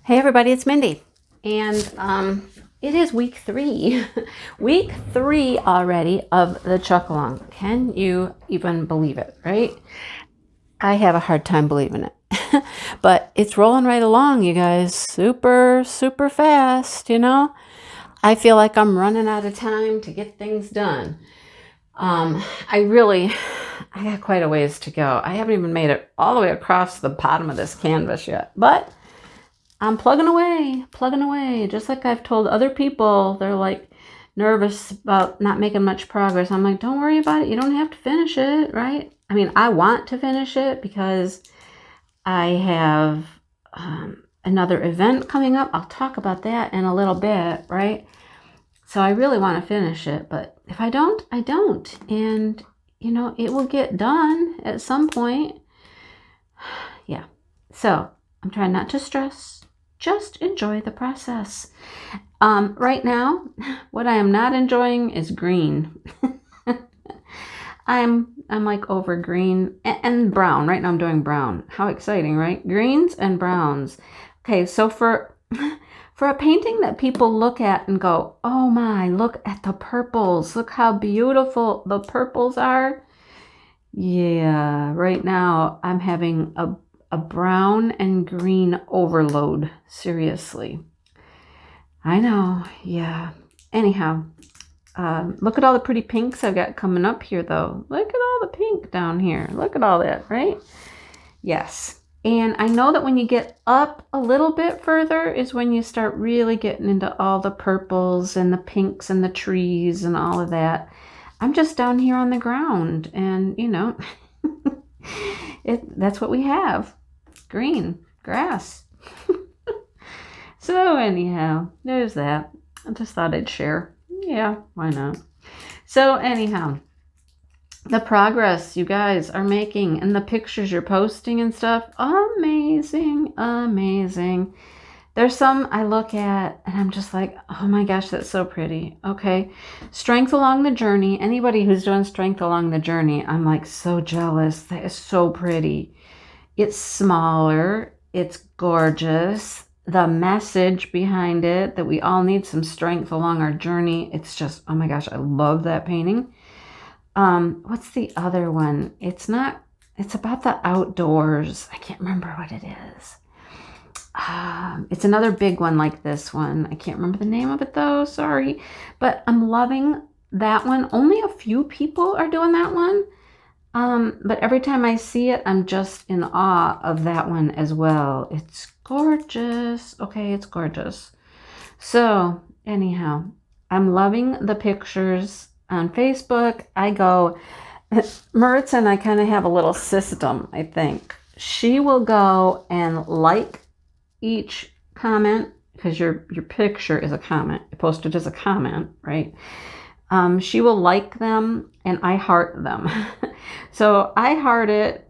Hey everybody, it's Mindy, and it is week 3, week 3 already of the Chuck Along. Can you even believe it, right? I have a hard time believing it, but it's rolling right along, you guys, super fast, I feel like I'm running out of time to get things done. I got quite a ways to go. I haven't even made it all the way across the bottom of this canvas yet, but I'm plugging away, just like I've told other people. They're like nervous about not making much progress. I'm like, don't worry about it. You don't have to finish it, right? I mean, I want to finish it because I have another event coming up. I'll talk about that in a little bit, right? So I really want to finish it, but if I don't, I don't. And, it will get done at some point. Yeah. So I'm trying not to stress. Just enjoy the process. Right now, what I am not enjoying is green. I'm like over green and brown. Right now I'm doing brown. How exciting, right? Greens and browns. Okay, so for a painting that people look at and go, oh my, look at the purples. Look how beautiful the purples are. Yeah, right now I'm having a brown and green overload. Seriously. I know. Yeah. Anyhow, look at all the pretty pinks I've got coming up here, though. Look at all the pink down here. Look at all that, right? Yes. And I know that when you get up a little bit further is when you start really getting into all the purples and the pinks and the trees and all of that. I'm just down here on the ground and, that's what we have. Green grass. So anyhow, there's that. I just thought I'd share. Yeah, why not? So anyhow, the progress you guys are making and the pictures you're posting and stuff, amazing. There's some I look at and I'm just like, oh my gosh, that's so pretty. Okay. Strength along the journey. Anybody who's doing strength along the journey, I'm like so jealous. That is so pretty. It's smaller. It's gorgeous. The message behind it, that we all need some strength along our journey. It's just, oh my gosh, I love that painting. What's the other one? It's about the outdoors. I can't remember what it is. It's another big one like this one. I can't remember the name of it though, sorry. But I'm loving that one. Only a few people are doing that one. But every time I see it, I'm just in awe of that one as well. It's gorgeous. Okay, it's gorgeous. So anyhow, I'm loving the pictures on Facebook. Maritza and I kind of have a little system, I think. She will go and like each comment, because your picture is a comment. You post it as a comment, right? She will like them and I heart them. So I heart it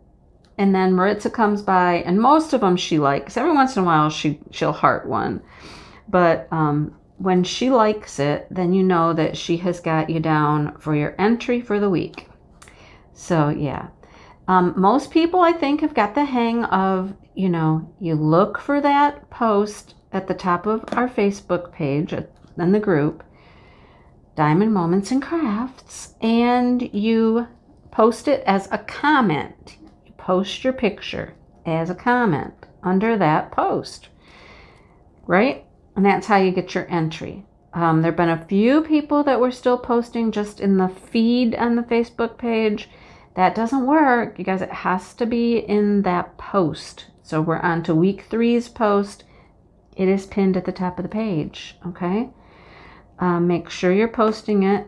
and then Maritza comes by and most of them she likes. Every once in a while she'll heart one. But when she likes it, then you know that she has got you down for your entry for the week. So yeah. Most people I think have got the hang of, you look for that post at the top of our Facebook page in the group, Diamond Moments and Crafts, and you post it as a comment. You post your picture as a comment under that post, right? And that's how you get your entry. There have been a few people that were still posting just in the feed on the Facebook page. That doesn't work. You guys, it has to be in that post. So we're on to week 3's post. It is pinned at the top of the page, okay? Make sure you're posting it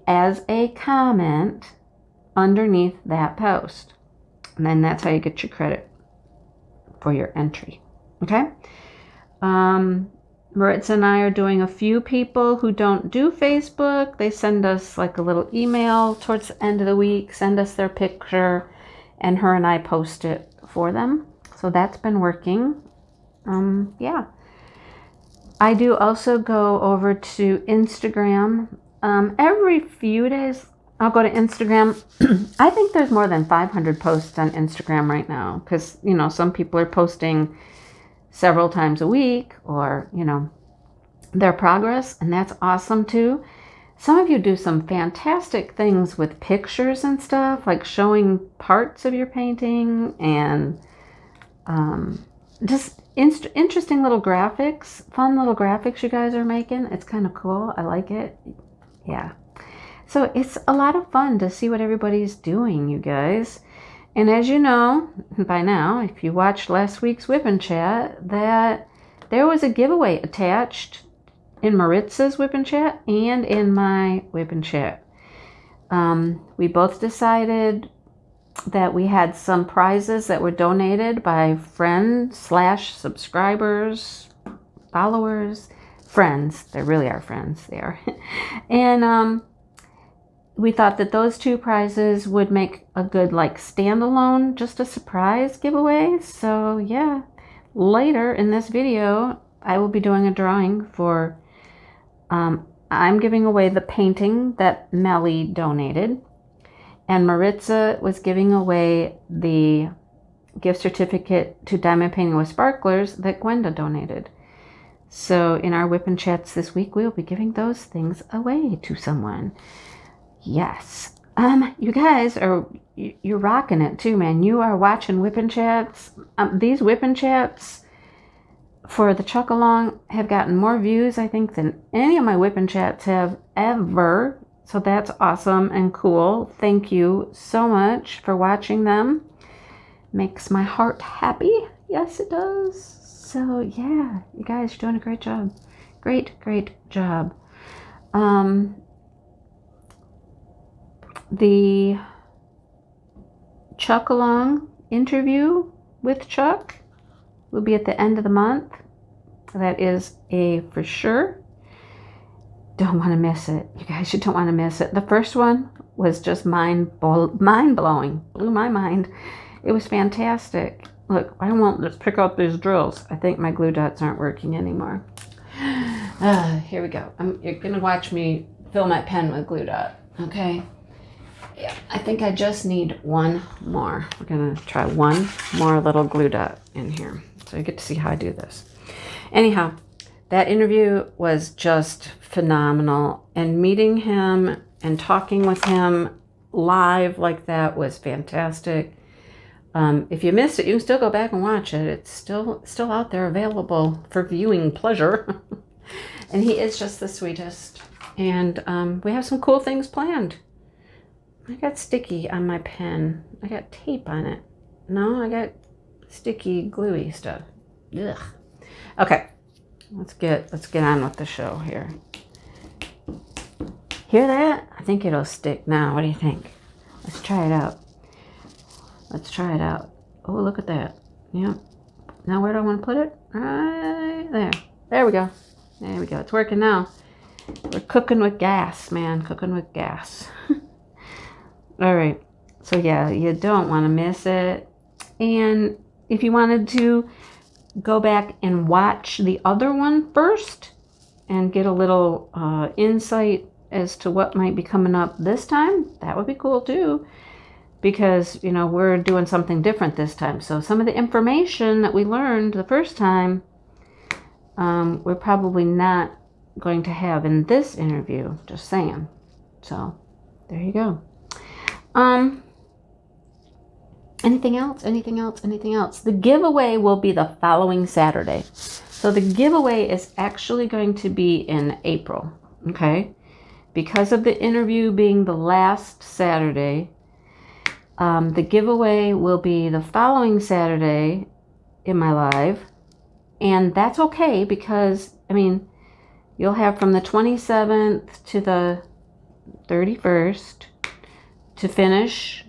as a comment underneath that post. And then that's how you get your credit for your entry. Okay? Maritza and I are doing a few people who don't do Facebook. They send us like a little email towards the end of the week, send us their picture, and her and I post it for them. So that's been working. Yeah. I do also go over to Instagram. Every few days, I'll go to Instagram. I think there's more than 500 posts on Instagram right now because, some people are posting several times a week, or, you know, their progress, and that's awesome too. Some of you do some fantastic things with pictures and stuff, like showing parts of your painting, and just interesting little graphics, fun little graphics you guys are making. It's kind of cool. I like it. Yeah. So it's a lot of fun to see what everybody's doing, you guys. And as you know by now, if you watched last week's WIP and Chat, that there was a giveaway attached in Maritza's WIP and Chat and in my WIP and Chat. We both decided that we had some prizes that were donated by friends/subscribers, followers, friends. They really are friends. They are. And we thought that those two prizes would make a good, like, standalone, just a surprise giveaway. So yeah, later in this video, I will be doing a drawing for, I'm giving away the painting that Melly donated, and Maritza was giving away the gift certificate to Diamond Painting with Sparklers that Gwenda donated. So in our WIP and Chats this week, we'll be giving those things away to someone. Yes. You guys you're rocking it too, man. You are watching WIP and Chats. These WIP and Chats for the Chuck Along have gotten more views, I think, than any of my WIP and Chats have ever. So that's awesome and cool. Thank you so much for watching them. Makes my heart happy. Yes, it does. So yeah, you guys are doing a great job. Great job. The Chuck Along interview with Chuck will be at the end of the month. That is a for sure. Don't want to miss it. You guys, you don't want to miss it. The first one was just mind-blowing. Blew my mind. It was fantastic. Look, I won't just pick out these drills. I think my glue dots aren't working anymore. Here we go. You're going to watch me fill my pen with glue dot, okay? Yeah, I think I just need one more. We're going to try one more little glue dot in here. So you get to see how I do this. Anyhow, that interview was just phenomenal. And meeting him and talking with him live like that was fantastic. If you missed it, you can still go back and watch it. It's still out there available for viewing pleasure. And he is just the sweetest. And we have some cool things planned. I got sticky on my pen. I got tape on it. No, I got sticky, gluey stuff. Ugh. Okay, let's get on with the show here. Hear that? I think it'll stick now. What do you think? Let's try it out. Oh, look at that. Yep. Now where do I want to put it? Right there. There we go. It's working now. We're cooking with gas, man. Cooking with gas. All right. So yeah, you don't want to miss it. And if you wanted to go back and watch the other one first and get a little insight as to what might be coming up this time, that would be cool too. Because, you know, we're doing something different this time. So some of the information that we learned the first time, we're probably not going to have in this interview. Just saying. So there you go. Anything else? The giveaway will be the following Saturday. So the giveaway is actually going to be in April. Okay. Because of the interview being the last Saturday, the giveaway will be the following Saturday in my live. And that's okay because, I mean, you'll have from the 27th to the 31st to finish,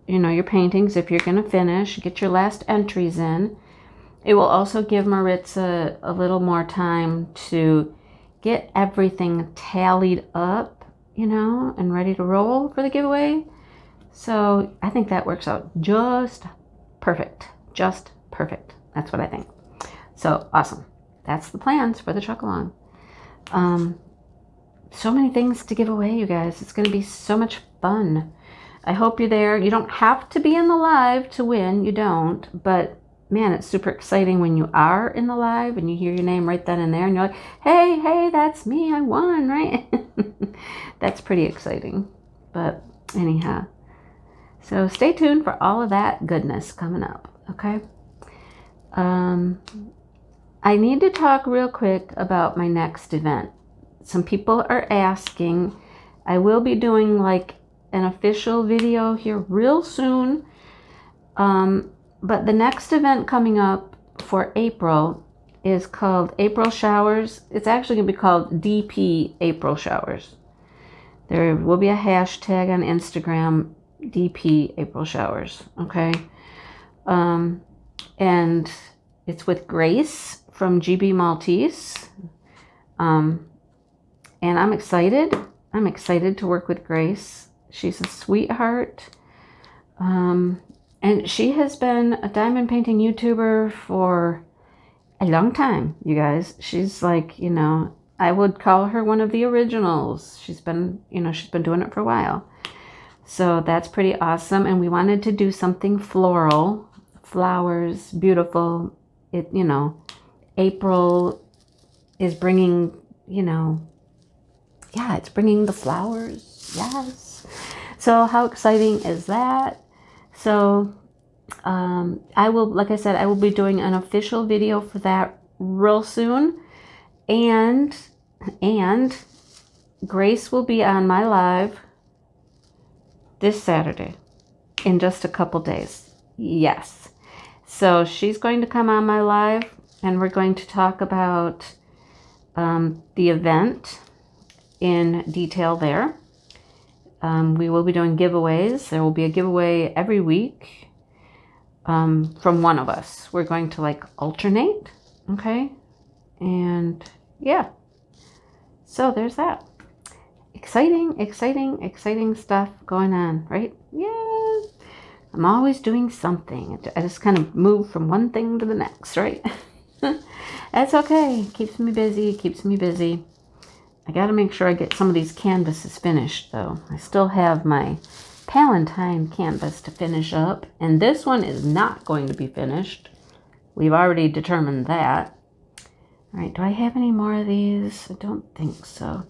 you know, your paintings. If you're going to finish, get your last entries in. It will also give Maritza a little more time to get everything tallied up, you know, and ready to roll for the giveaway. So I think that works out just perfect. That's what I think. So awesome. That's the plans for the Chuck Along. So many things to give away, you guys. It's going to be so much fun. I hope you're there. You don't have to be in the live to win. You don't. But man, it's super exciting when you are in the live and you hear your name right then and there and you're like, hey, that's me, I won, right? That's pretty exciting. But anyhow, so stay tuned for all of that goodness coming up, okay? I need to talk real quick about my next event. Some people are asking. I will be doing like an official video here real soon. But the next event coming up for April is called April Showers. It's actually going to be called DP April Showers. There will be a hashtag on Instagram, DP April Showers, okay? And it's with Grace from GB Maltese. And I'm excited. I'm excited to work with Grace. She's a sweetheart. And she has been a diamond painting YouTuber for a long time, you guys. She's like, you know, I would call her one of the originals. She's been doing it for a while. So that's pretty awesome. And we wanted to do something floral, flowers, beautiful. It, you know, April is bringing, you know, yeah, it's bringing the flowers. Yes. So how exciting is that? So I will, like I said, I will be doing an official video for that real soon. And Grace will be on my live this Saturday in just a couple days. Yes. So she's going to come on my live and we're going to talk about the event in detail there. We will be doing giveaways. There will be a giveaway every week from one of us. We're going to like alternate, okay? And yeah, so there's that. Exciting stuff going on, right? Yeah, I'm always doing something. I just kind of move from one thing to the next, right? That's okay. Keeps me busy. I got to make sure I get some of these canvases finished, though. I still have my Palantine canvas to finish up, and this one is not going to be finished. We've already determined that. All right, do I have any more of these? I don't think so.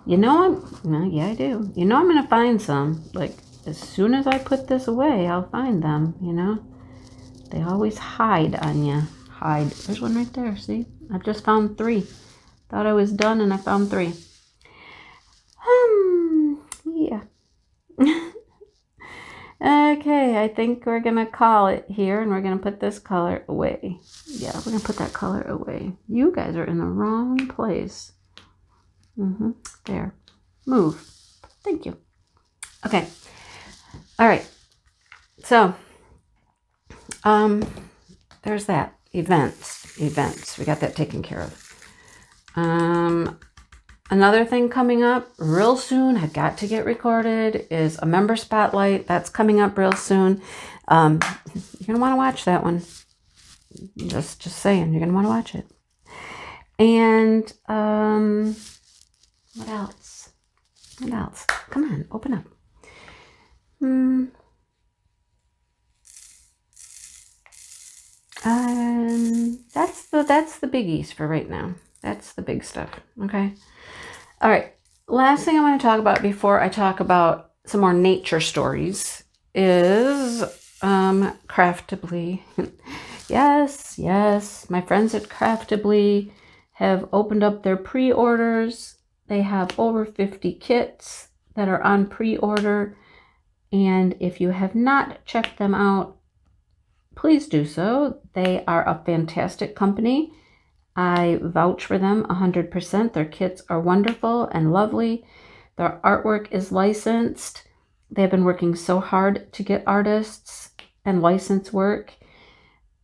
You know, yeah, I do. You know, I'm going to find some. Like, as soon as I put this away, I'll find them, you know. They always hide on you. Hide. There's one right there, see? I've just found 3. Thought I was done and I found 3. Yeah. Okay, I think we're going to call it here and we're going to put this color away. Yeah, we're going to put that color away. You guys are in the wrong place. There. Move. Thank you. Okay. All right. So, there's that. Events. We got that taken care of. Another thing coming up real soon, I've got to get recorded, is a member spotlight. That's coming up real soon. You're going to want to watch that one. Just saying, you're going to want to watch it. And what else? Come on, open up. That's the biggies for right now. That's the big stuff. Okay. All right. Last thing I want to talk about before I talk about some more nature stories is Craftably. Yes. My friends at Craftably have opened up their pre-orders. They have over 50 kits that are on pre-order. And if you have not checked them out, please do so. They are a fantastic company. I vouch for them 100%. Their kits are wonderful and lovely. Their artwork is licensed. They've been working so hard to get artists and license work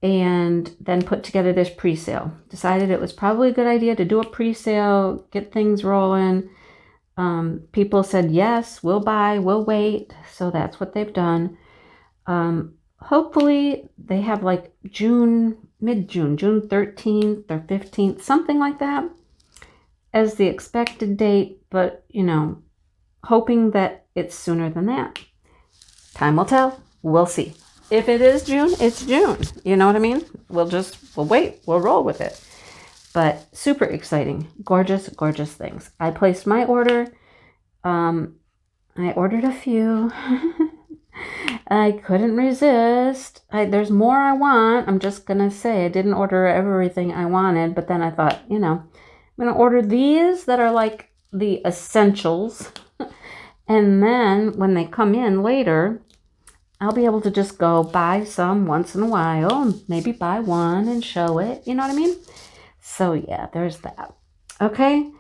and then put together this pre-sale. Decided it was probably a good idea to do a pre-sale, get things rolling. People said, yes, we'll buy, we'll wait. So that's what they've done. Hopefully they have like mid-June, June 13th or 15th, something like that as the expected date, but you know, hoping that it's sooner than that. Time will tell. We'll see. If it is June, it's June. You know what I mean? we'll wait. We'll roll with it. But super exciting. Gorgeous, gorgeous things. I placed my order. I ordered a few. I couldn't resist. There's more I want. I'm just going to say I didn't order everything I wanted. But then I thought, I'm going to order these that are like the essentials. And then when they come in later, I'll be able to just go buy some once in a while. Maybe buy one and show it. You know what I mean? So yeah, there's that. Okay.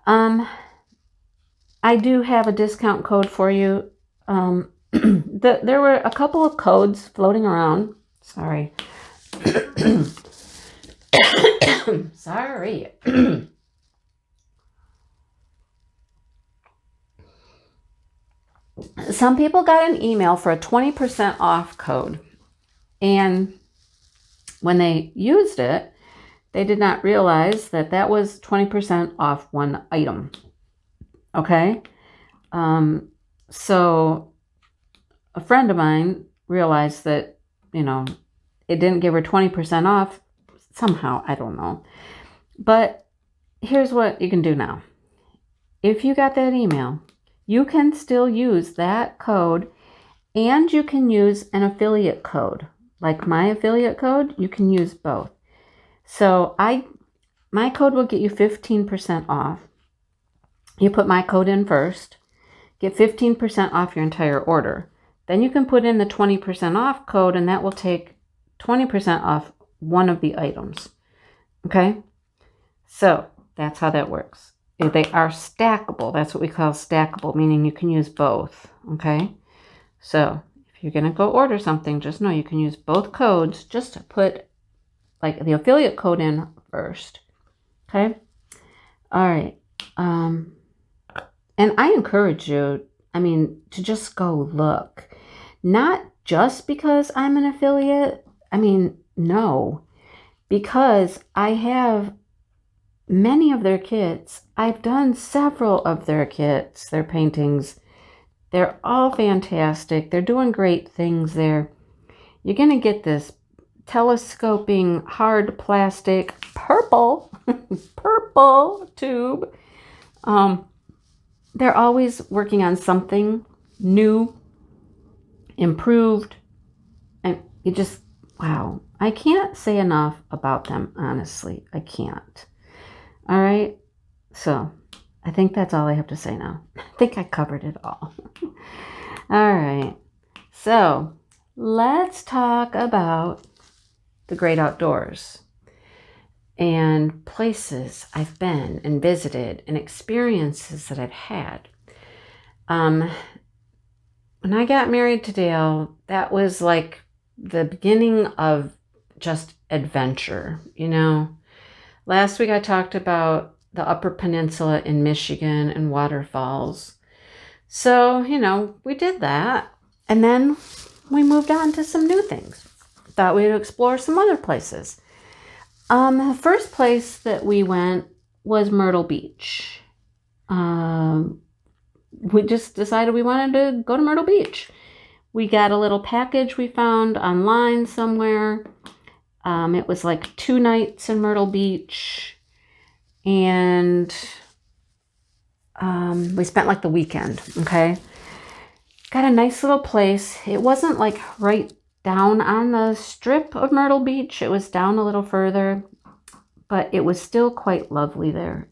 I do have a discount code for you. There were a couple of codes floating around. Sorry. Sorry. Some people got an email for a 20% off code. And when they used it, they did not realize that that was 20% off one item. Okay? So a friend of mine realized that, it didn't give her 20% off somehow. I don't know. But here's what you can do now. If you got that email, you can still use that code, and you can use an affiliate code. Like my affiliate code, you can use both. So my code will get you 15% off. You put my code in first, get 15% off your entire order. Then you can put in the 20% off code, and that will take 20% off one of the items. Okay? So that's how that works. They are stackable. That's what we call stackable, meaning you can use both. Okay? So if you're going to go order something, just know you can use both codes. Just to put like the affiliate code in first. Okay? All right. And I encourage you, to just go look. Not just because I'm an affiliate. No. Because I have many of their kits. I've done several of their kits, their paintings. They're all fantastic. They're doing great things there. You're going to get this telescoping hard plastic purple tube. They're always working on something new, improved, and you just, wow. I can't say enough about them, honestly. I can't. All right. So I think that's all I have to say now. I think I covered it all. All right. So let's talk about the great outdoors and places I've been and visited and experiences that I've had. When I got married to Dale, that was like the beginning of just adventure, Last week I talked about the Upper Peninsula in Michigan and waterfalls. So, we did that. And then we moved on to some new things. Thought we'd explore some other places. The first place that we went was Myrtle Beach. We just decided we wanted to go to Myrtle Beach. We got a little package we found online somewhere. It was like 2 nights in Myrtle Beach. And we spent like the weekend, okay? Got a nice little place. It wasn't like right down on the strip of Myrtle Beach. It was down a little further. But it was still quite lovely there.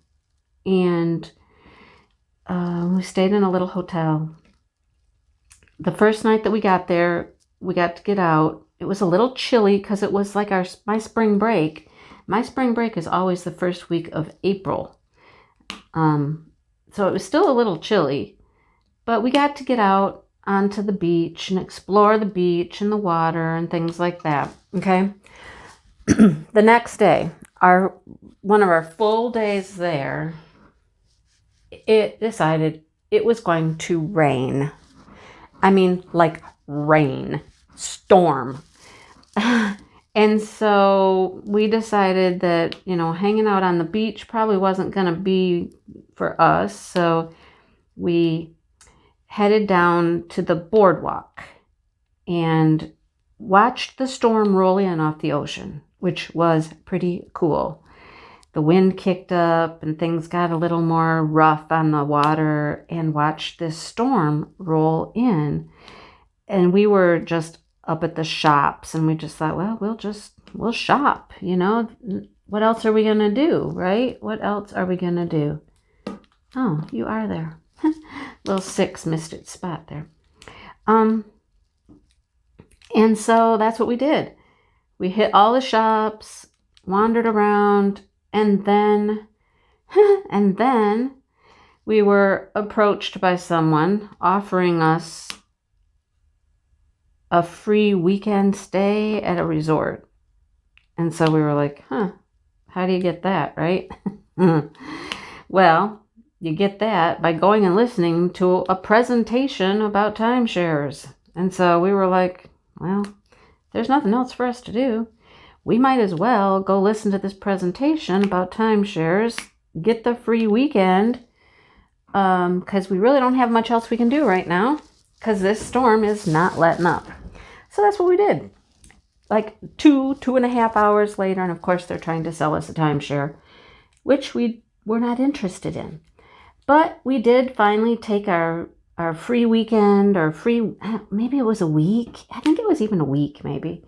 And we stayed in a little hotel. The first night that we got there, we got to get out. It was a little chilly because it was like my spring break. My spring break is always the first week of April. So it was still a little chilly. But we got to get out onto the beach and explore the beach and the water and things like that. Okay? The next day, one of our full days there, it decided it was going to rain. Like rain, storm. And so we decided that, hanging out on the beach probably wasn't going to be for us. So we headed down to the boardwalk. And watched the storm roll in off the ocean, which was pretty cool. The wind kicked up and things got a little more rough on the water, and watched this storm roll in. And we were just up at the shops, and we just thought, well, we'll shop, you know. What else are we going to do, right? What else are we going to do? Oh, you are there. Little 6 missed its spot there. And so that's what we did. We hit all the shops, wandered around, and then we were approached by someone offering us a free weekend stay at a resort. And so we were like, how do you get that, right? Well, you get that by going and listening to a presentation about timeshares. And so we were like, well, there's nothing else for us to do. We might as well go listen to this presentation about timeshares, get the free weekend, because we really don't have much else we can do right now, because this storm is not letting up. So that's what we did. Like 2.5 hours later, and of course they're trying to sell us a timeshare, which we were not interested in. But we did finally take our free weekend, or free, maybe it was a week. I think it was even a week, maybe.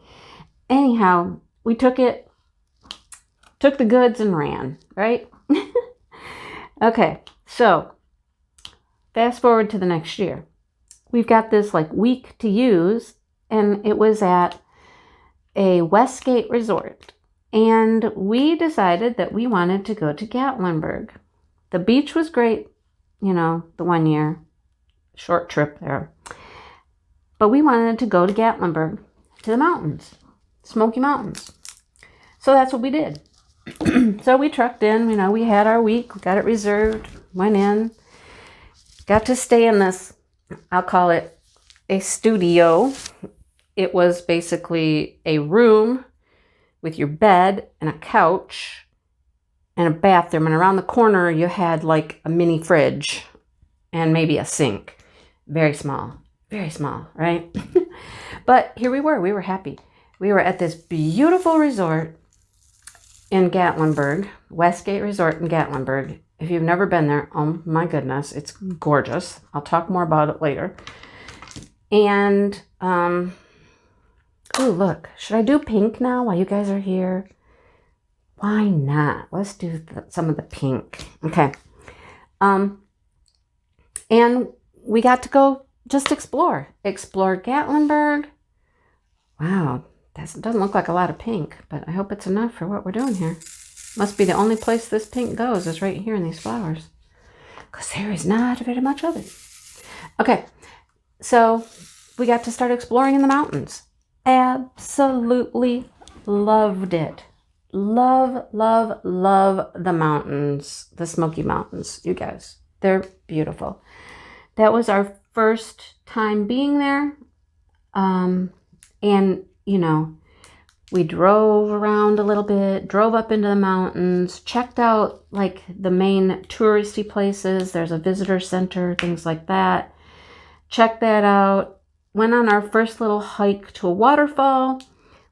Anyhow, we took the goods and ran, right? Okay, so fast forward to the next year. We've got this like week to use, and it was at a Westgate resort. And we decided that we wanted to go to Gatlinburg. The beach was great, you know, the 1 year short trip there. But we wanted to go to Gatlinburg, to the mountains, Smoky Mountains. So that's what we did. So we trucked in, you know, we had our week, we got it reserved, went in, got to stay in this, I'll call it a studio. It was basically a room with your bed and a couch and a bathroom. And around the corner, you had like a mini fridge and maybe a sink. Very small, right? But here we were happy. We were at this beautiful resort in Gatlinburg, Westgate Resort in Gatlinburg. If you've never been there, oh my goodness, it's gorgeous. I'll talk more about it later. And, oh, look, should I do pink now while you guys are here? Why not? Let's do some of the pink. Okay. And we got to go just explore Gatlinburg. Wow, that doesn't look like a lot of pink, but I hope it's enough for what we're doing here. Must be the only place this pink goes is right here in these flowers, because there is not very much of it. Okay, so we got to start exploring in the mountains. Absolutely loved it. Love the mountains, the Smoky Mountains, you guys. They're beautiful. That was our first time being there. And, you know, we drove around a little bit, drove up into the mountains, checked out like the main touristy places. There's a visitor center, things like that. Checked that out. Went on our first little hike to a waterfall,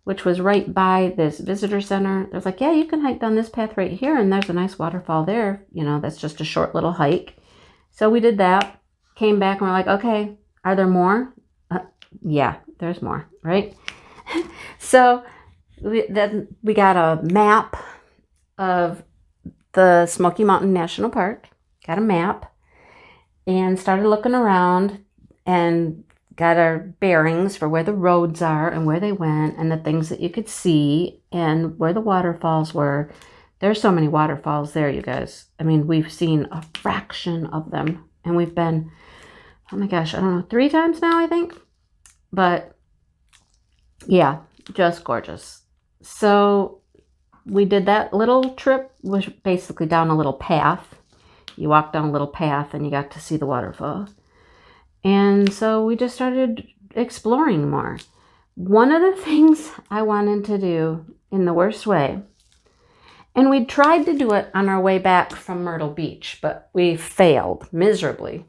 which was right by this visitor center. There's like, yeah, you can hike down this path right here, and there's a nice waterfall there. You know, that's just a short little hike. So we did that, came back, and we're like, okay, are there more? Yeah, there's more, right? So then we got a map of the Smoky Mountain National Park, got a map, and started looking around and got our bearings for where the roads are and where they went and the things that you could see and where the waterfalls were. There's so many waterfalls there, you guys. I mean, we've seen a fraction of them, and we've been, oh my gosh, I don't know, 3 times now, I think. But yeah, just gorgeous. So we did that little trip, was basically down a little path. You walk down a little path and you got to see the waterfall. And so we just started exploring more. One of the things I wanted to do in the worst way, and we tried to do it on our way back from Myrtle Beach, but we failed miserably.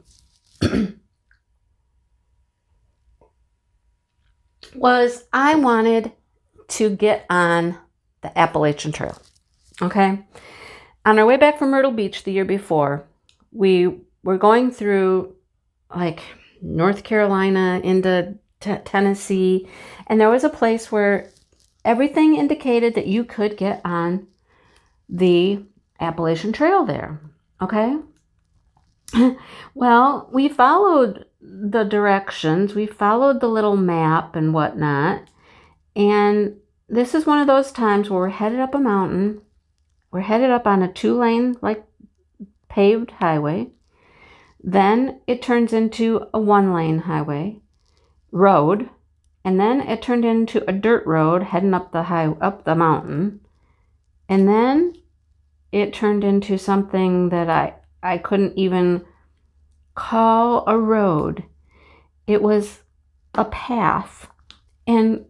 was I wanted to get on the Appalachian Trail. Okay. On our way back from Myrtle Beach the year before, we were going through like North Carolina into Tennessee, and there was a place where everything indicated that you could get on the Appalachian Trail there. Okay. Well, we followed the directions, we followed the little map and whatnot, and this is one of those times where we're headed up a mountain. We're headed up on a 2-lane, like, paved highway. Then it turns into a 1-lane highway road, and then it turned into a dirt road heading up the mountain, and then it turned into something that I couldn't even call a road. It was a path, and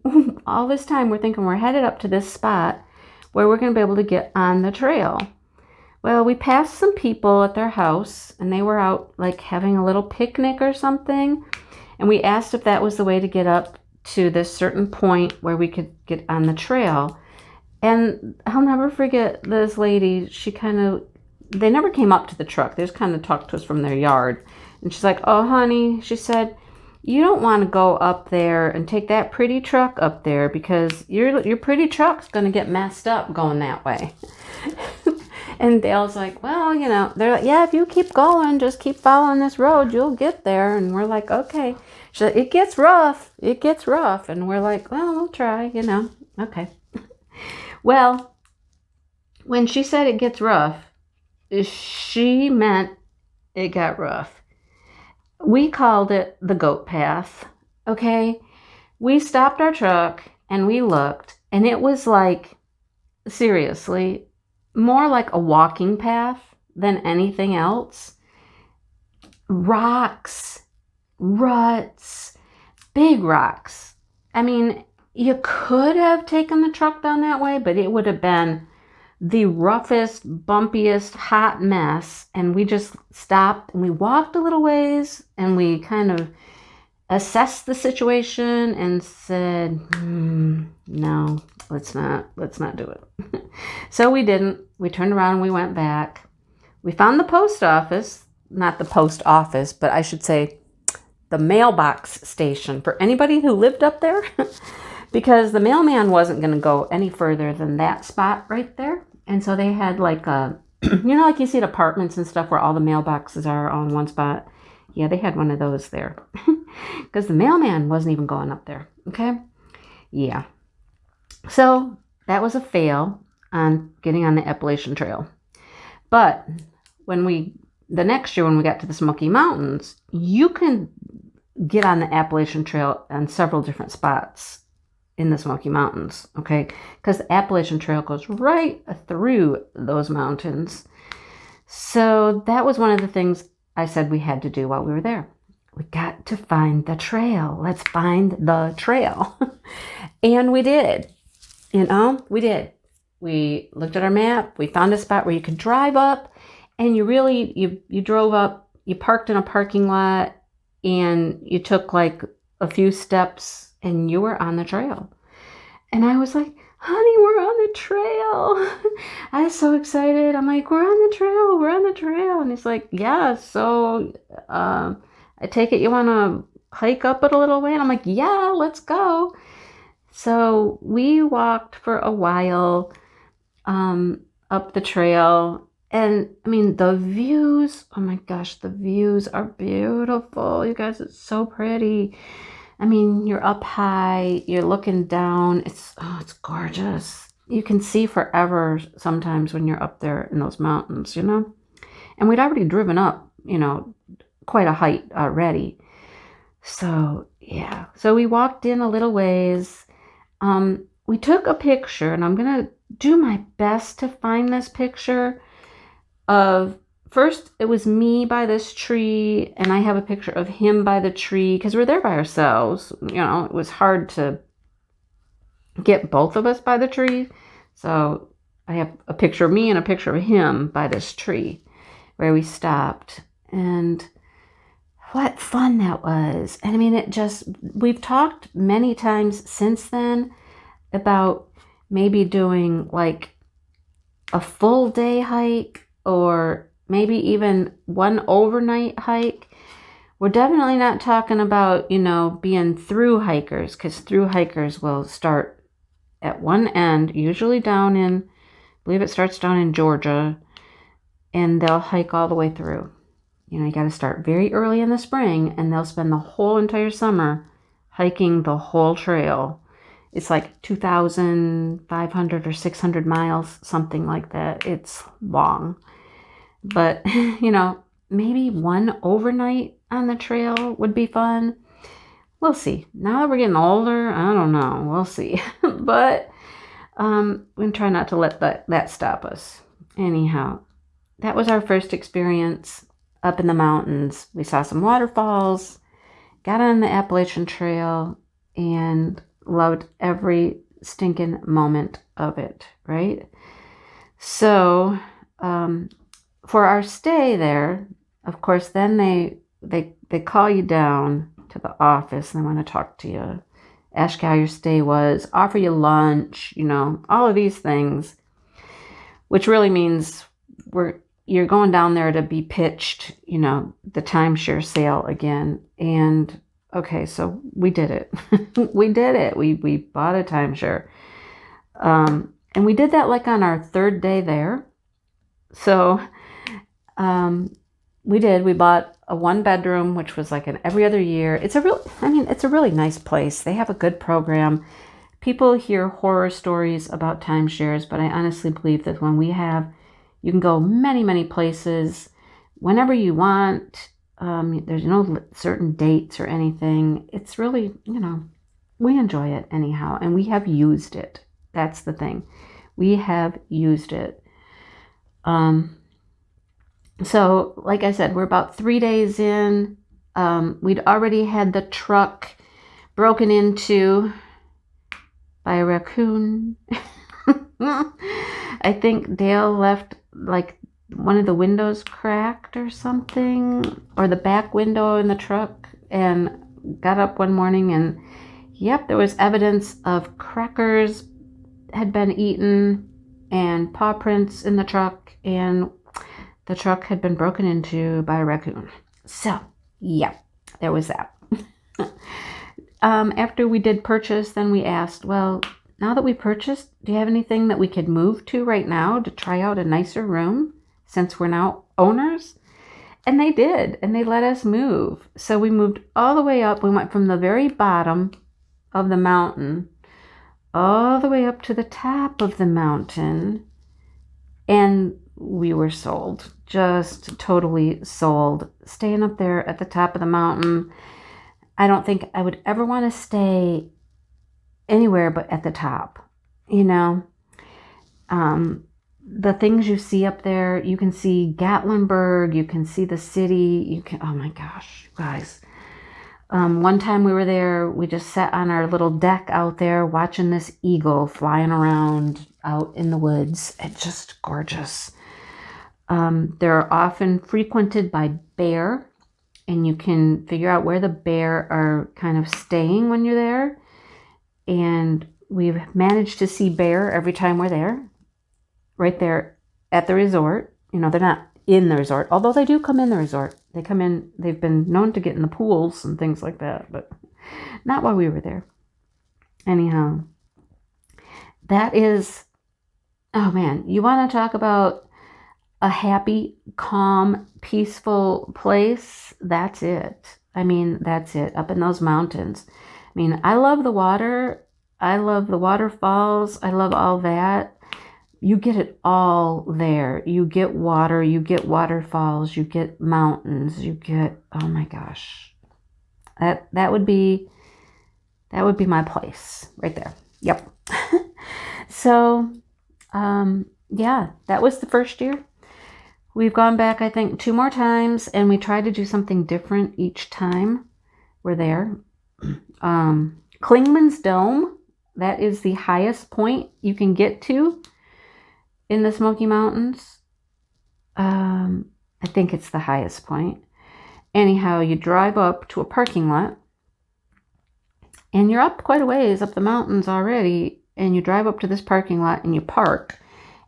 all this time we're thinking we're headed up to this spot where we're going to be able to get on the trail. Well, we passed some people at their house, and they were out like having a little picnic or something, and we asked if that was the way to get up to this certain point where we could get on the trail. And I'll never forget this lady. They never came up to the truck. They just kind of talked to us from their yard. And she's like, "Oh, honey," she said, "you don't want to go up there and take that pretty truck up there because your pretty truck's going to get messed up going that way." And Dale's like, "Well, they're like, yeah, if you keep going, just keep following this road, you'll get there." And we're like, "Okay." She's like, "It gets rough. It gets rough." And we're like, "Well, we'll try, Okay. Well, when she said it gets rough, she meant it got rough. We called it the goat path, okay? We stopped our truck and we looked, and it was like, seriously, more like a walking path than anything else. Rocks, ruts, big rocks. I mean, you could have taken the truck down that way, but it would have been the roughest, bumpiest, hot mess. And we just stopped and we walked a little ways and we kind of assessed the situation and said, no, let's not do it. So we didn't. We turned around and we went back. We found the post office, not the post office, but I should say the mailbox station for anybody who lived up there. Because the mailman wasn't going to go any further than that spot right there. And so they had like like you see at apartments and stuff where all the mailboxes are all in one spot. Yeah, they had one of those there. Because the mailman wasn't even going up there. Okay? Yeah. So that was a fail on getting on the Appalachian Trail. But the next year when we got to the Smoky Mountains, you can get on the Appalachian Trail on several different spots in the Smoky Mountains, okay? Because the Appalachian Trail goes right through those mountains. So that was one of the things I said we had to do while we were there. We got to find the trail. Let's find the trail. And we did. We did. We looked at our map. We found a spot where you could drive up, and you drove up, you parked in a parking lot, and you took like a few steps and you were on the trail. And I was like, "Honey, we're on the trail." I was so excited. I'm like, "We're on the trail. We're on the trail." And he's like, "Yeah, so I take it you want to hike up it a little way?" And I'm like, "Yeah, let's go." So we walked for a while up the trail. And I mean, the views, oh my gosh, the views are beautiful. You guys, it's so pretty. I mean, you're up high, you're looking down. It's gorgeous. You can see forever sometimes when you're up there in those mountains, And we'd already driven up, quite a height already. So, yeah. So we walked in a little ways. We took a picture, and I'm going to do my best to find this picture of, first it was me by this tree, and I have a picture of him by the tree because we're there by ourselves. It was hard to get both of us by the tree. So I have a picture of me and a picture of him by this tree where we stopped. And what fun that was. And I mean, we've talked many times since then about maybe doing like a full day hike or maybe even one overnight hike. We're definitely not talking about, being through hikers, because through hikers will start at one end, usually I believe it starts down in Georgia, and they'll hike all the way through. You got to start very early in the spring, and they'll spend the whole entire summer hiking the whole trail. It's like 2,500 or 600 miles, something like that. It's long. But, maybe one overnight on the trail would be fun. We'll see. Now that we're getting older, I don't know. We'll see. But we try not to let that stop us. Anyhow, that was our first experience up in the mountains. We saw some waterfalls, got on the Appalachian Trail, and loved every stinking moment of it, right? So, for our stay there, of course, then they call you down to the office and they want to talk to you, ask you how your stay was, offer you lunch, all of these things, which really means you're going down there to be pitched, the timeshare sale again. And okay, so we did it. We did it. We bought a timeshare. And we did that like on our third day there. So we bought a 1-bedroom, which was like an every other year. It's a really nice place. They have a good program. People hear horror stories about timeshares, but I honestly believe that you can go many, many places whenever you want. There's no certain dates or anything. It's really, we enjoy it anyhow, and we have used it. That's the thing. We have used it. So, like I said, we're about 3 days in. We'd already had the truck broken into by a raccoon. I think Dale left like one of the windows cracked or something, or the back window in the truck, and got up one morning and yep, there was evidence of crackers had been eaten and paw prints in the truck, and the truck had been broken into by a raccoon. So, yeah, there was that. After we did purchase, then we asked, well, now that we purchased, do you have anything that we could move to right now to try out a nicer room since we're now owners? And they did, and they let us move. So we moved all the way up. We went from the very bottom of the mountain all the way up to the top of the mountain, and we were sold. Just totally sold. Staying up there at the top of the mountain. I don't think I would ever want to stay anywhere but at the top. The things you see up there, you can see Gatlinburg, you can see the city, oh my gosh, guys. One time we were there, we just sat on our little deck out there watching this eagle flying around out in the woods. It's just gorgeous. They're often frequented by bear, and you can figure out where the bear are kind of staying when you're there. And we've managed to see bear every time we're there, right there at the resort. They're not in the resort, although they do come in the resort. They come in, they've been known to get in the pools and things like that, but not while we were there. Anyhow, that is, oh man, you want to talk about a happy, calm, peaceful place? That's it. That's it, up in those mountains. I love the water. I love the waterfalls. I love all that. You get it all there. You get water, you get waterfalls, you get mountains, you get, oh my gosh. That would be my place right there. Yep. So, yeah, that was the first year. We've gone back, I think, 2 more times, and we try to do something different each time we're there. Klingman's Dome, that is the highest point you can get to in the Smoky Mountains. I think it's the highest point. Anyhow, you drive up to a parking lot, and you're up quite a ways up the mountains already, and you drive up to this parking lot and you park,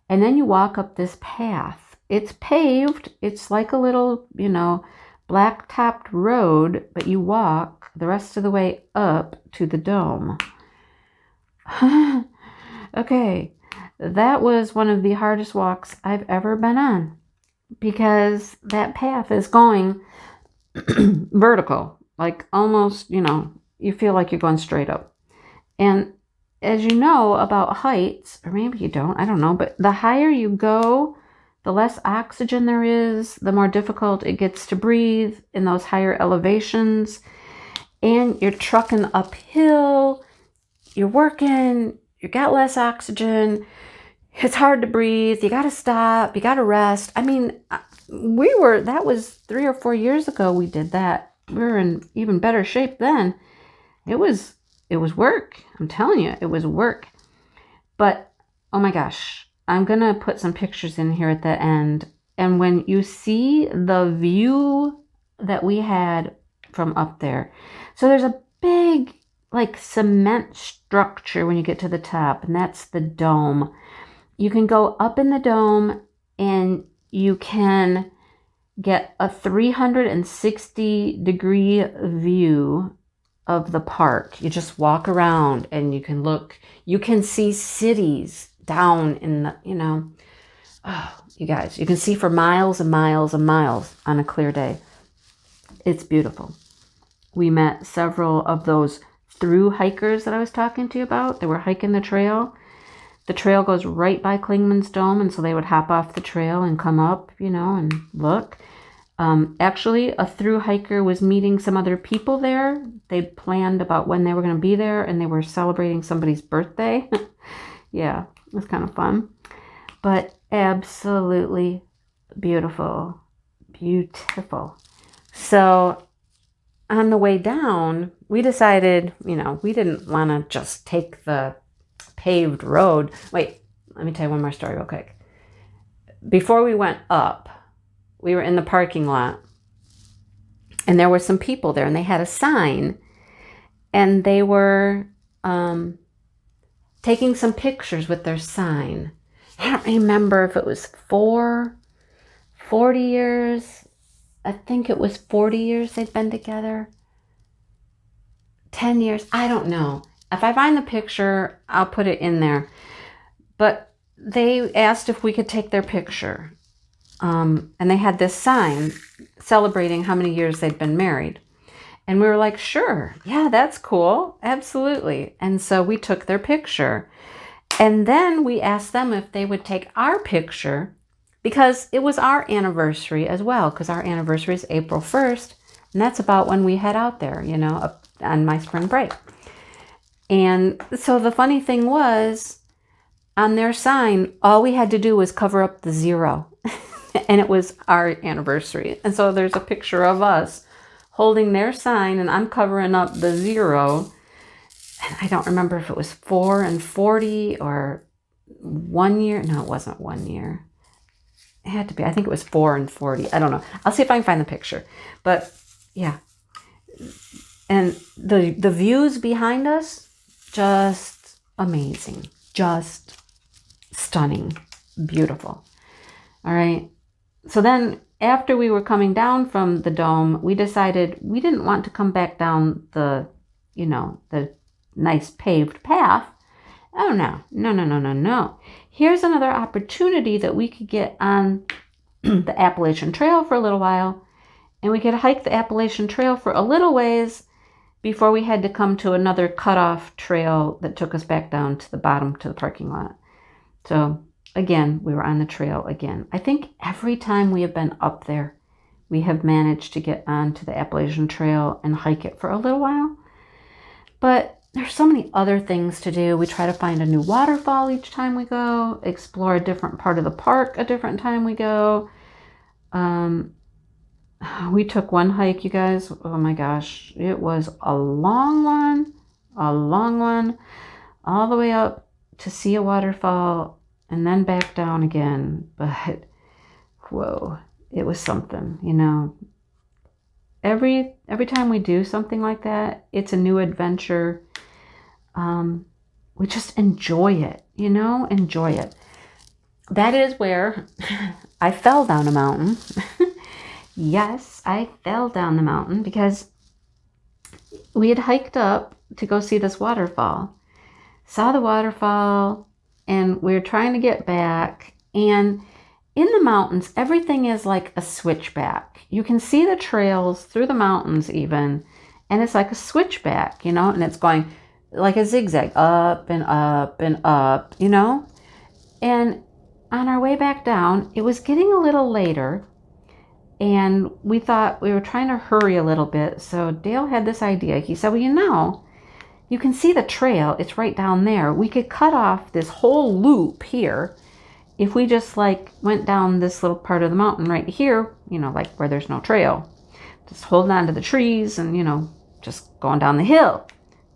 and then you walk up this path. It's paved. It's like a little, black-topped road, but you walk the rest of the way up to the dome. Okay, that was one of the hardest walks I've ever been on, because that path is going vertical, like almost, you feel like you're going straight up. And as you know about heights, or maybe you don't, I don't know, but the higher you go, the less oxygen there is, the more difficult it gets to breathe in those higher elevations. And you're trucking uphill, you're working, you got less oxygen, it's hard to breathe, you got to stop, you got to rest. I mean, that was 3 or 4 years ago we did that. We were in even better shape then. It was work. I'm telling you, it was work. But, oh my gosh, I'm going to put some pictures in here at the end. And when you see the view that we had from up there, so there's a big, like, cement structure when you get to the top, and that's the dome. You can go up in the dome and you can get a 360-degree view of the park. You just walk around and you can look. You can see cities down in the, you guys, you can see for miles and miles and miles on a clear day. It's beautiful. We met several of those through hikers that I was talking to you about. They were hiking the trail. The trail goes right by Klingman's Dome, and so they would hop off the trail and come up, and look. Actually, a through hiker was meeting some other people there. They planned about when they were going to be there, and they were celebrating somebody's birthday. Yeah, it was kind of fun. But absolutely beautiful. Beautiful. So on the way down, we decided, we didn't want to just take the paved road. Wait, let me tell you one more story real quick. Before we went up, we were in the parking lot, and there were some people there, and they had a sign, and they were taking some pictures with their sign. I don't remember if it was 40 years. I think it was 40 years they'd been together. 10 years. I don't know. If I find the picture, I'll put it in there. But they asked if we could take their picture. And they had this sign celebrating how many years they'd been married. And we were like, sure. Yeah, that's cool. Absolutely. And so we took their picture. And then we asked them if they would take our picture, because it was our anniversary as well, because our anniversary is April 1st. And that's about when we head out there, on my spring break. And so the funny thing was, on their sign, all we had to do was cover up the 0. And it was our anniversary. And so there's a picture of us holding their sign, and I'm covering up the 0. And I don't remember if it was 4 and 40 or 1 year. No, it wasn't 1 year. It had to be. I think it was 4 and 40. I don't know. I'll see if I can find the picture. But yeah. And the views behind us, just amazing. Just stunning. Beautiful. All right. So then after we were coming down from the dome, we decided we didn't want to come back down the nice paved path. Oh, no. Here's another opportunity that we could get on the Appalachian Trail for a little while, and we could hike the Appalachian Trail for a little ways before we had to come to another cutoff trail that took us back down to the bottom to the parking lot. So again, we were on the trail again. I think every time we have been up there, we have managed to get onto the Appalachian Trail and hike it for a little while. But there's so many other things to do. We try to find a new waterfall each time we go, explore a different part of the park a different time we go. We took one hike, you guys. Oh my gosh. It was a long one, all the way up to see a waterfall and then back down again. But whoa, it was something, every time we do something like that, it's a new adventure. We just enjoy it, enjoy it. That is where I fell down a mountain. Yes, I fell down the mountain because we had hiked up to go see this waterfall. Saw the waterfall, and we were trying to get back. And in the mountains, everything is like a switchback. You can see the trails through the mountains even, and it's like a switchback, and it's going like a zigzag, up and up and up, And on our way back down, it was getting a little later, and we thought we were trying to hurry a little bit. So Dale had this idea. He said, well, you can see the trail. It's right down there. We could cut off this whole loop here if we just went down this little part of the mountain right here, like where there's no trail. Just holding on to the trees and, just going down the hill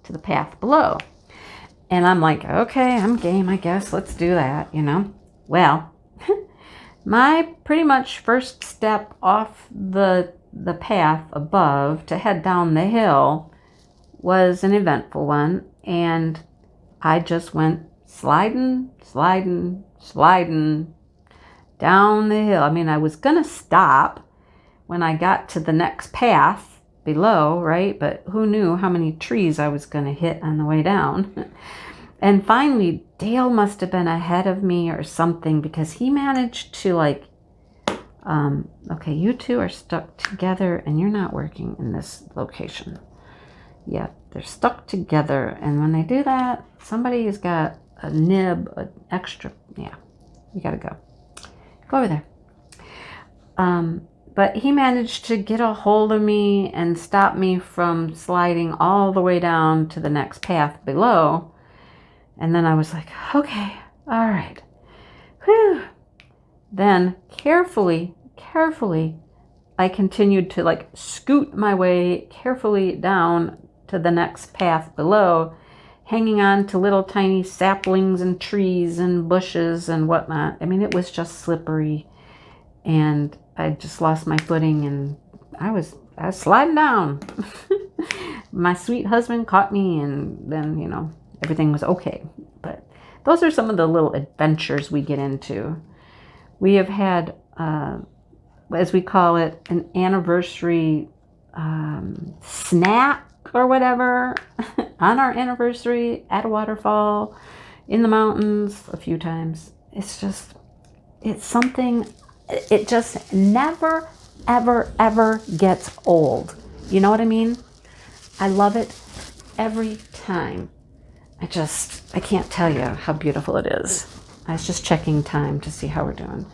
to the path below. And I'm like, okay, I'm game, I guess. Let's do that, Well, my pretty much first step off the path above to head down the hill was an eventful one, and I just went sliding down the hill. I mean, I was gonna stop when I got to the next path below, right? But who knew how many trees I was gonna hit on the way down. And finally, Dale must have been ahead of me or something, because he managed to okay, you two are stuck together and you're not working in this location. Yeah, they're stuck together. And when they do that, somebody's got a nib, an extra, yeah, you gotta go. Go over there. But he managed to get a hold of me and stop me from sliding all the way down to the next path below. And then I was like, okay, all right. Whew. Then carefully, I continued to scoot my way carefully down to the next path below, hanging on to little tiny saplings and trees and bushes and whatnot. I mean, it was just slippery, and I just lost my footing, and I was sliding down. My sweet husband caught me, and then, everything was okay. But those are some of the little adventures we get into. We have had, as we call it, an anniversary snack or whatever on our anniversary at a waterfall in the mountains a few times. It's something, it just never, ever gets old. You know what I mean? I love it every time. I can't tell you how beautiful it is. I was just checking time to see how we're doing.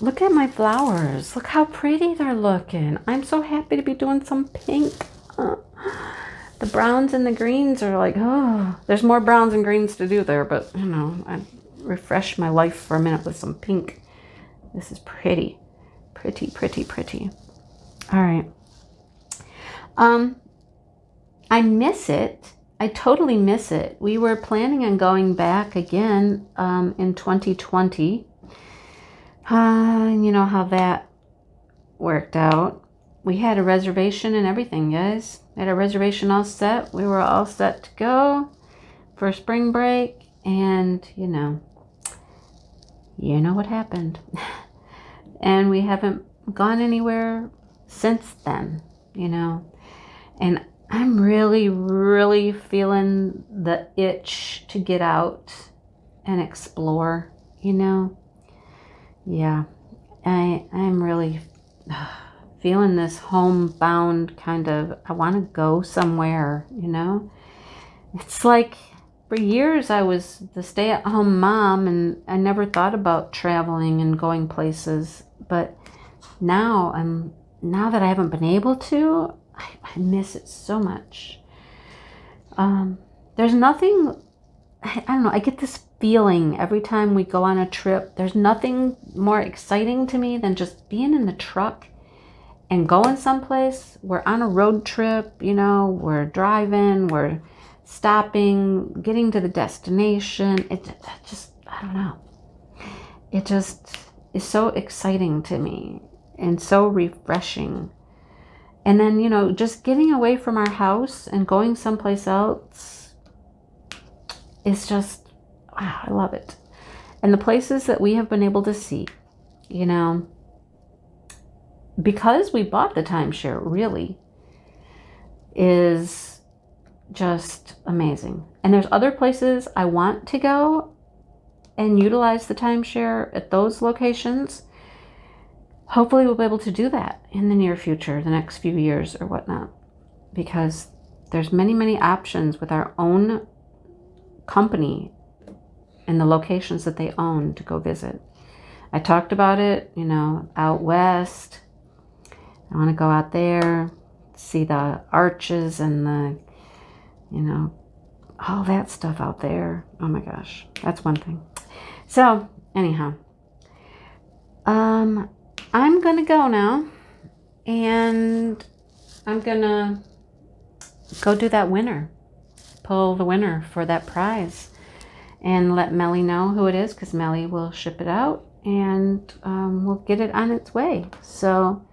Look at my flowers. Look how pretty they're looking. I'm so happy to be doing some pink. The browns and the greens are there's more browns and greens to do there, but I refresh my life for a minute with some pink. This is pretty. All right. I miss it. I totally miss it. We were planning on going back again in 2020. You know how that worked out. We had a reservation and everything, guys. We had a reservation all set. We were all set to go for spring break. And, you know what happened. And we haven't gone anywhere since then, And I'm really feeling the itch to get out and explore, Yeah, I'm really feeling this homebound kind of, I want to go somewhere, It's like for years I was the stay-at-home mom and I never thought about traveling and going places. But now that I haven't been able to, I miss it so much. There's nothing, I don't know, I get this feeling every time we go on a trip. There's nothing more exciting to me than just being in the truck and going someplace. We're on a road trip, we're driving, we're stopping, getting to the destination. It just, I don't know. It just is so exciting to me and so refreshing. And then, you know, just getting away from our house and going someplace else is just, wow, I love it. And the places that we have been able to see, you know, because we bought the timeshare, really is just amazing. And there's other places I want to go and utilize the timeshare at those locations. Hopefully we'll be able to do that in the near future, the next few years or whatnot, because there's many, many options with our own company and the locations that they own to go visit. I talked about it, you know, out west. I want to go out there, see the arches and the, you know, all that stuff out there. Oh my gosh, that's one thing. So anyhow, I'm gonna go now, and I'm gonna go do that winner, pull the winner for that prize, and let Melly know who it is, because Melly will ship it out, and we'll get it on its way. So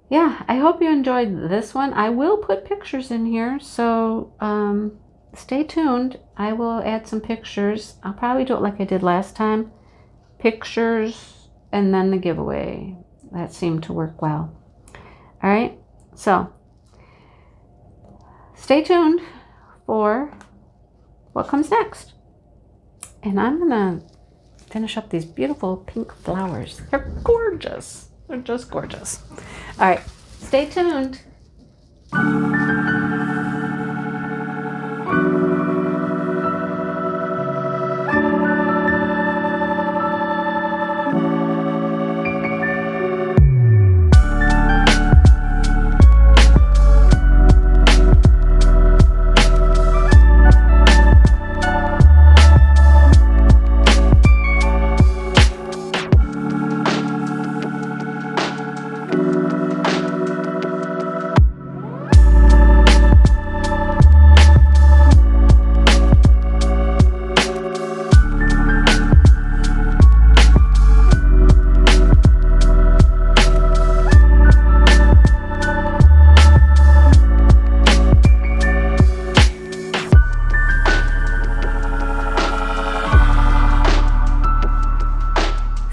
yeah, I hope you enjoyed this one. I will put pictures in here, so stay tuned. I will add some pictures. I'll probably do it like I did last time. Pictures and then the giveaway. That seemed to work well. All right, so stay tuned for what comes next. And I'm gonna finish up these beautiful pink flowers. They're gorgeous. They're just gorgeous. All right, stay tuned.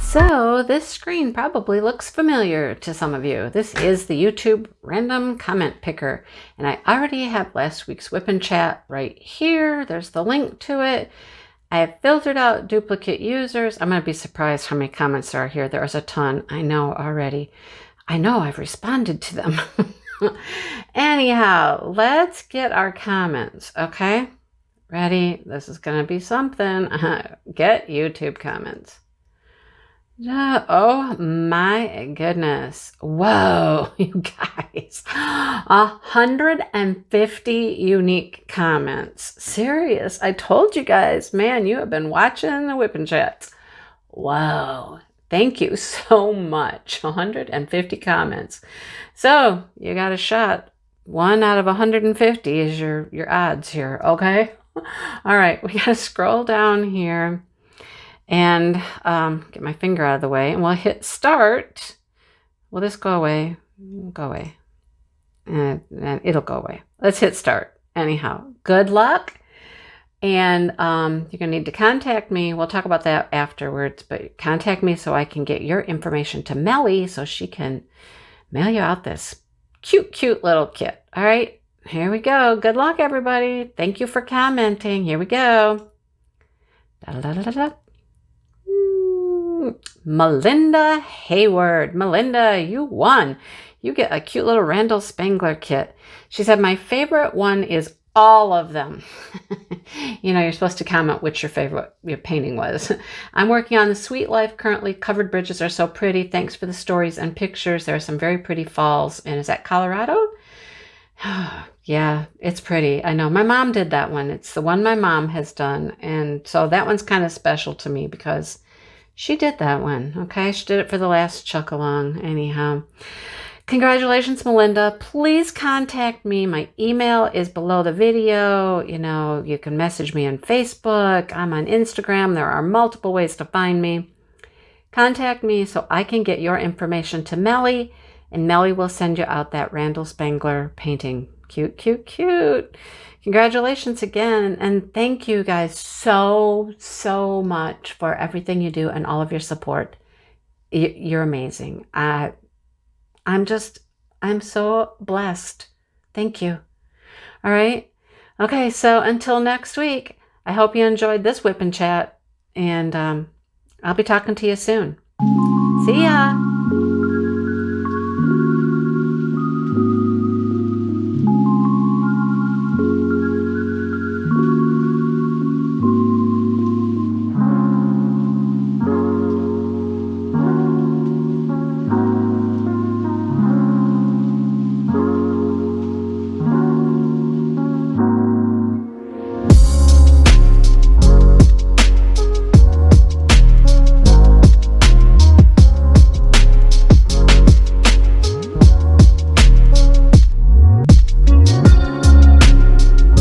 So this screen probably looks familiar to some of you. This is the YouTube random comment picker, and I already have last week's WIP and chat right here. There's the link to it. I have filtered out duplicate users. I'm going to be surprised how many comments there are here. There's a ton. I know already. I know I've responded to them. Anyhow, let's get our comments, okay? Ready? This is going to be something. Get YouTube comments. Oh my goodness. Whoa, you guys. 150 unique comments. Serious. I told you guys, man, you have been watching the WIP and chats. Wow. Thank you so much. 150 comments. So you got a shot. 1 out of 150 is your odds here, okay? All right, we got to scroll down here and get my finger out of the way, and we'll hit start. Will this go away? Go away. And it'll go away. Let's hit start. Anyhow, good luck. And you're going to need to contact me. We'll talk about that afterwards, but contact me so I can get your information to Melly so she can mail you out this cute, cute little kit. All right, here we go. Good luck, everybody. Thank you for commenting. Here we go. Da-da-da-da-da. Melinda Hayward. Melinda, you won. You get a cute little Randall Spangler kit. She said, my favorite one is all of them. You know, you're supposed to comment which your favorite painting was. I'm working on the Sweet Life currently. Covered bridges are so pretty. Thanks for the stories and pictures. There are some very pretty falls. And is that Colorado? Yeah, it's pretty. I know. My mom did that one. It's the one my mom has done. And so that one's kind of special to me because she did that one. Okay, she did it for the last Chuck Along. Anyhow, congratulations, Melinda. Please contact me. My email is below the video. You know, you can message me on Facebook. I'm on Instagram. There are multiple ways to find me. Contact me so I can get your information to Melly, and Melly will send you out that Randall Spangler painting. Cute, cute, cute. Congratulations again, and thank you guys so much for everything you do and all of your support. You're amazing. I'm so blessed. Thank you. All right. Okay, so until next week, I hope you enjoyed this whip and chat, and I'll be talking to you soon. See ya.